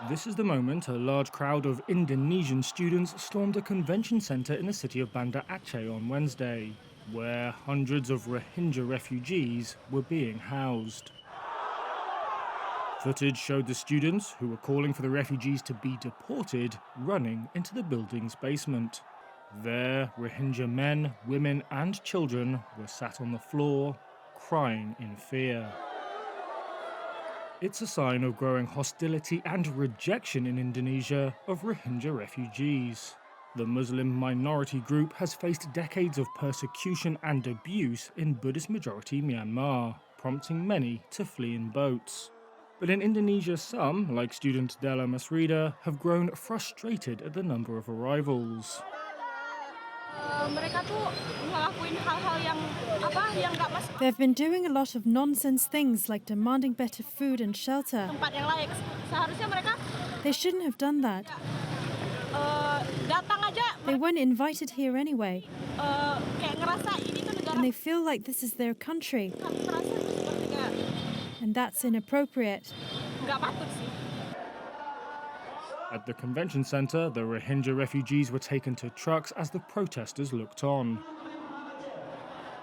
This is the moment a large crowd of Indonesian students stormed a convention centre in the city of Banda Aceh on Wednesday, where hundreds of Rohingya refugees were being housed. Footage showed the students, who were calling for the refugees to be deported, running into the building's basement. There, Rohingya men, women and children were sat on the floor, crying in fear. It's a sign of growing hostility and rejection in Indonesia of Rohingya refugees. The Muslim minority group has faced decades of persecution and abuse in Buddhist-majority Myanmar, prompting many to flee in boats. But in Indonesia, some, like student Della Masrida, have grown frustrated at the number of arrivals. They've been doing a lot of nonsense things like demanding better food and shelter. They shouldn't have done that. They weren't invited here anyway. And they feel like this is their country. And that's inappropriate. At the convention centre, the Rohingya refugees were taken to trucks as the protesters looked on.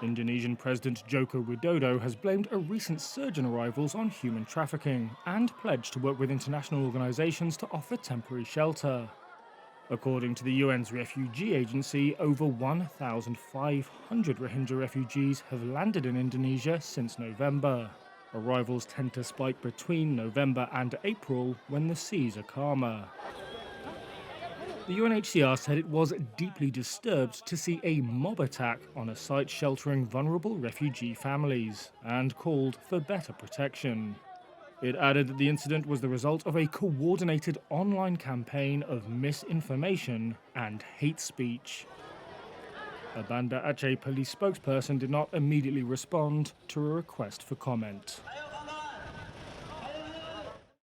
Indonesian President Joko Widodo has blamed a recent surge in arrivals on human trafficking and pledged to work with international organisations to offer temporary shelter. According to the UN's refugee agency, over 1,500 Rohingya refugees have landed in Indonesia since November. Arrivals tend to spike between November and April when the seas are calmer. The UNHCR said it was deeply disturbed to see a mob attack on a site sheltering vulnerable refugee families and called for better protection. It added that the incident was the result of a coordinated online campaign of misinformation and hate speech. A Banda Aceh police spokesperson did not immediately respond to a request for comment.